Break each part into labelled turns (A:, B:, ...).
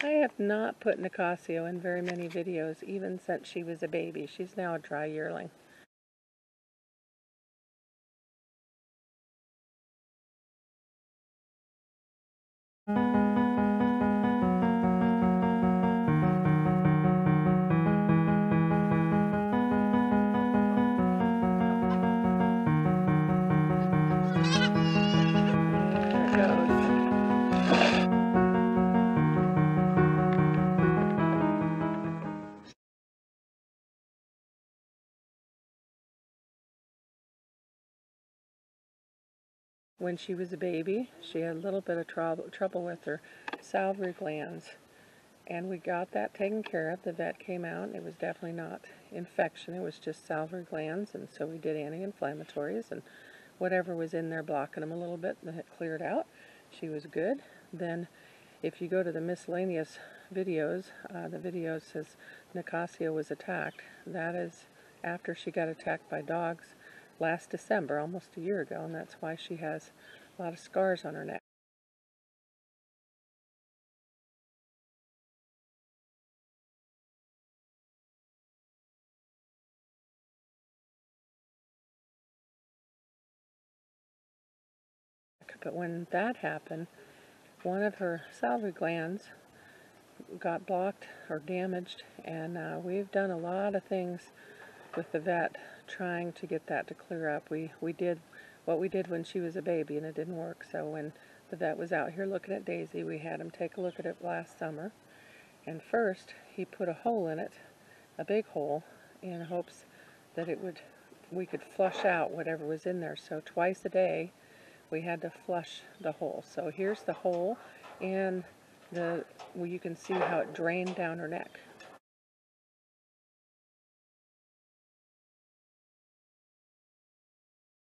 A: I have not put Nicasio in very many videos, even since she was a baby. She's now a dry yearling. When she was a baby, she had a little bit of trouble with her salivary glands, and we got that taken care of. The vet came out, and it was definitely not infection, it was just salivary glands, and so we did anti-inflammatories, and whatever was in there blocking them a little bit, and it cleared out. She was good. Then if you go to the miscellaneous videos, the video says Nacasio was attacked. That is after she got attacked by dogs last December, almost a year ago, and that's why she has a lot of scars on her neck. But when that happened, one of her salivary glands got blocked or damaged, and we've done a lot of things with the vet trying to get that to clear up. We did what we did when she was a baby, and it didn't work. So when the vet was out here looking at Daisy, we had him take a look at it last summer, and first he put a hole in it, a big hole, in hopes that we could flush out whatever was in there. So twice a day we had to flush the hole. So here's the hole, and you can see how it drained down her neck.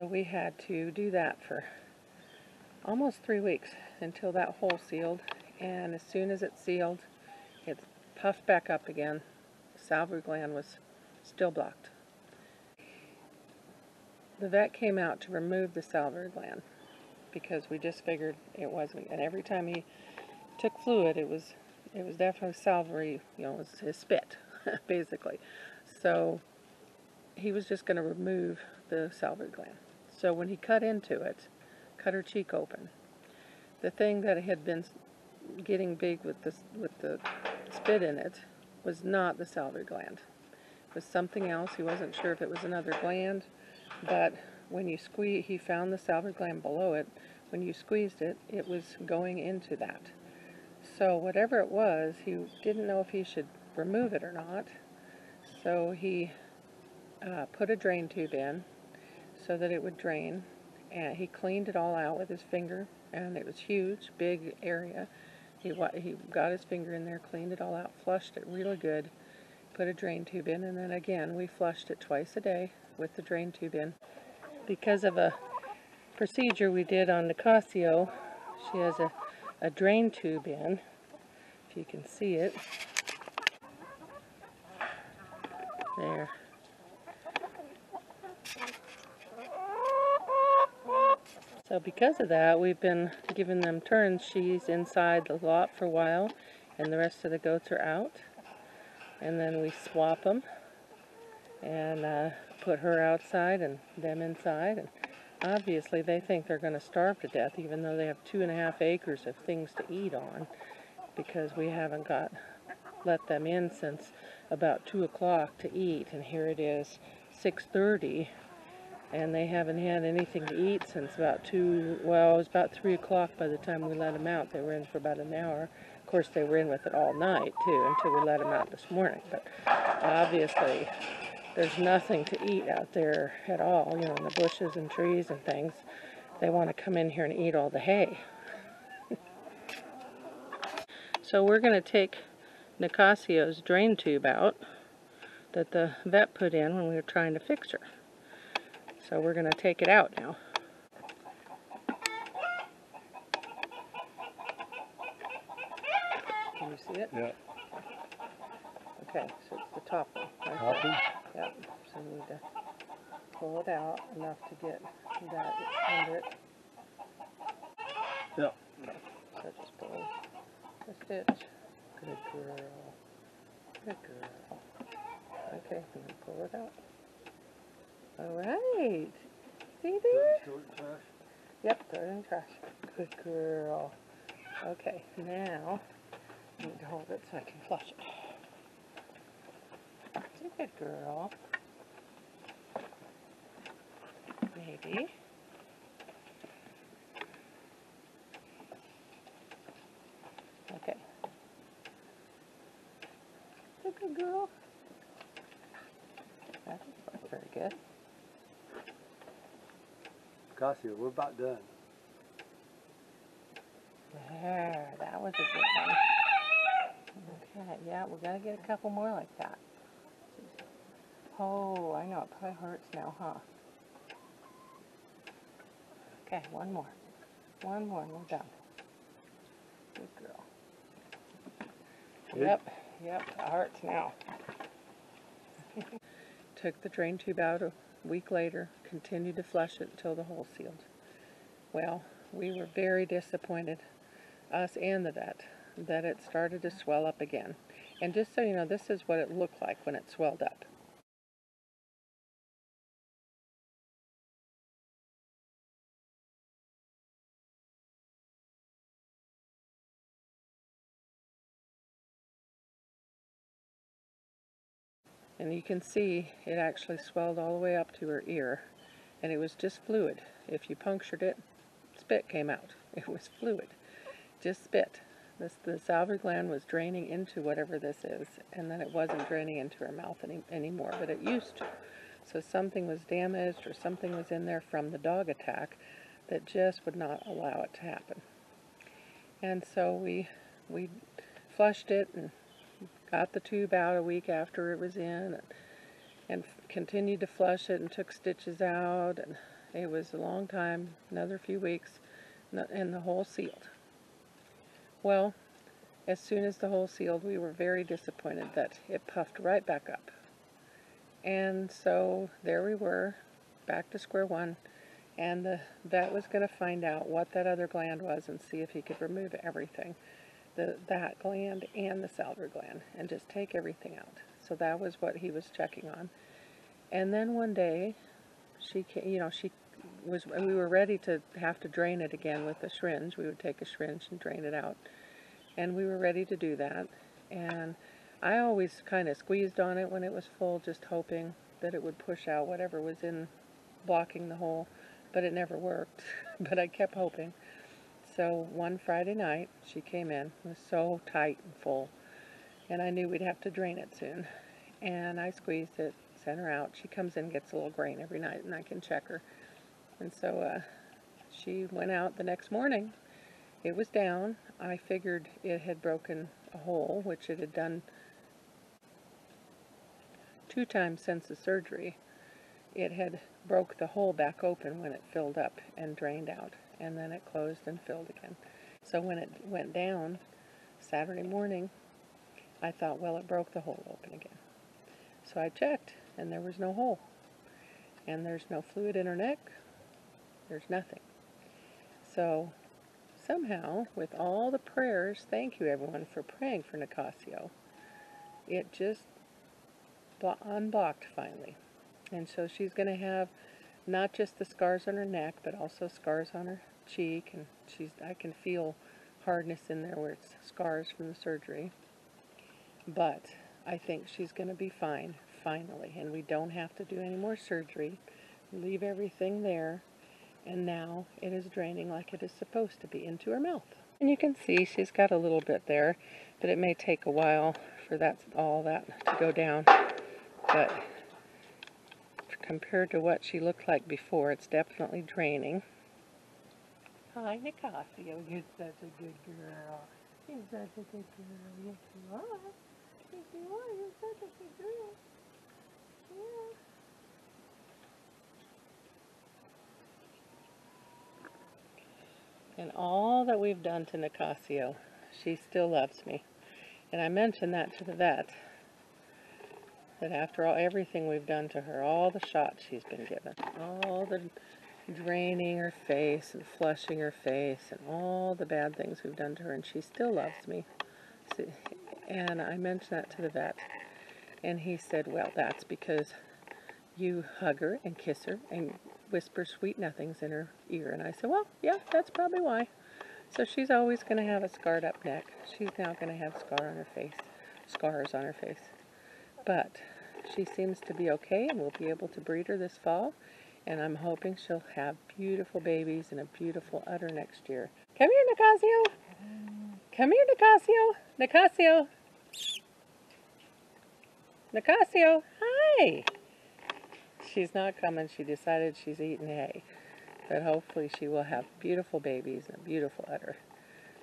A: So we had to do that for almost 3 weeks until that hole sealed, and as soon as it sealed, it puffed back up again. The salivary gland was still blocked. The vet came out to remove the salivary gland because we just figured it wasn't, and every time he took fluid, it was definitely salivary, it was his spit, basically. So he was just going to remove the salivary gland. So when he cut into it, cut her cheek open, the thing that had been getting big with the spit in it was not the salivary gland. It was something else. He wasn't sure if it was another gland, but when you squeeze, he found the salivary gland below it. When you squeezed it, it was going into that. So whatever it was, he didn't know if he should remove it or not. So he put a drain tube in so that it would drain, and he cleaned it all out with his finger, and it was huge, big area. He got his finger in there, cleaned it all out, flushed it really good, put a drain tube in, and then again we flushed it twice a day with the drain tube in. Because of a procedure we did on Nicasio, she has a drain tube in, if you can see it. There. So because of that, we've been giving them turns. She's inside the lot for a while, and the rest of the goats are out. And then we swap them and put her outside and them inside. And obviously they think they're going to starve to death, even though they have 2.5 acres of things to eat on, because we haven't let them in since about 2 o'clock to eat, and here it is 6:30. And they haven't had anything to eat since about it was about 3 o'clock by the time we let them out. They were in for about an hour. Of course, they were in with it all night, too, until we let them out this morning. But obviously, there's nothing to eat out there at all, in the bushes and trees and things. They want to come in here and eat all the hay. So we're going to take Nicasio's drain tube out that the vet put in when we were trying to fix her. So we're going to take it out now. Can you see it?
B: Yeah.
A: Okay, so it's the top one. Right
B: Top one?
A: Yep. So you need to pull it out enough to get that under it.
B: Yeah.
A: Okay. So just pull the stitch. Good girl. Good girl. Okay, I'm going to pull it out. Alright. See there?
B: Throw it in the trash.
A: Yep, throw it in the trash. Good girl. Okay, now I need to hold it so I can flush it. It's a good girl. Maybe. Okay. It's a good girl. That doesn't look very good.
B: Nicasio, we're about done.
A: There, that was a good one. Okay, yeah, we're going to get a couple more like that. Oh, I know, it probably hurts now, huh? Okay, one more. One more and we're done. Good girl.
B: Good.
A: Yep, it hurts now. Took the drain tube out a week later, continued to flush it until the hole sealed. Well, we were very disappointed, us and the vet, that it started to swell up again. And just so you know, this is what it looked like when it swelled up. And you can see it actually swelled all the way up to her ear. And it was just fluid. If you punctured it, spit came out. It was fluid. Just spit. The salivary gland was draining into whatever this is, and then it wasn't draining into her mouth anymore, but it used to. So something was damaged or something was in there from the dog attack that just would not allow it to happen. And so we flushed it and got the tube out a week after it was in, and continued to flush it and took stitches out, and it was a long time, another few weeks, and the hole sealed. Well, as soon as the hole sealed, we were very disappointed that it puffed right back up. And so there we were, back to square one, and the vet was going to find out what that other gland was and see if he could remove everything, that gland and the salivary gland, and just take everything out. So that was what he was checking on. And then one day, we were ready to have to drain it again with a syringe. We would take a syringe and drain it out. And we were ready to do that. And I always kind of squeezed on it when it was full, just hoping that it would push out whatever was in blocking the hole. But it never worked. But I kept hoping. So one Friday night, she came in. It was so tight and full. And I knew we'd have to drain it soon. And I squeezed it, sent her out. She comes in and gets a little grain every night, and I can check her. And so she went out the next morning. It was down. I figured it had broken a hole, which it had done 2 times since the surgery. It had broke the hole back open when it filled up and drained out, and then it closed and filled again. So when it went down Saturday morning, I thought, well, it broke the hole open again. So I checked, and there was no hole. And there's no fluid in her neck. There's nothing. So somehow, with all the prayers, thank you everyone for praying for Nacasio, it just unblocked finally. And so she's going to have not just the scars on her neck, but also scars on her cheek, and I can feel hardness in there where it's scars from the surgery. But I think she's going to be fine, finally, and we don't have to do any more surgery. Leave everything there, and now it is draining like it is supposed to be into her mouth. And you can see she's got a little bit there, but it may take a while for all that to go down. But compared to what she looked like before, it's definitely draining. Hi, Nicasio. You're such a good girl. You're such a good girl. Yes, you are. Yes, you are. You're such a good girl. Yeah. And all that we've done to Nicasio, she still loves me. And I mentioned that to the vet, that after everything we've done to her, all the shots she's been given, all the draining her face and flushing her face and all the bad things we've done to her, and she still loves me. So And I mentioned that to the vet. And he said, well, that's because you hug her and kiss her and whisper sweet nothings in her ear. And I said, well, yeah, that's probably why. So she's always going to have a scarred up neck. She's now going to have scars on her face. But she seems to be okay, and we'll be able to breed her this fall. And I'm hoping she'll have beautiful babies and a beautiful udder next year. Come here, Nicasio. Come here, Nicasio. Nicasio. Nicasio. Hi. She's not coming. She decided she's eating hay. But hopefully she will have beautiful babies and a beautiful udder.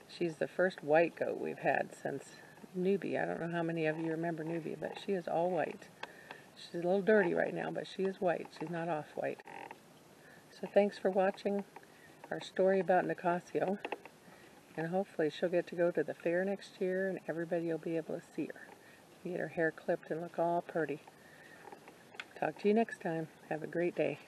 A: She's the first white goat we've had since Newbie. I don't know how many of you remember Newbie, but she is all white. She's a little dirty right now, but she is white. She's not off-white. So thanks for watching our story about Nicasio. And hopefully she'll get to go to the fair next year and everybody will be able to see her. Get her hair clipped and look all pretty. Talk to you next time. Have a great day.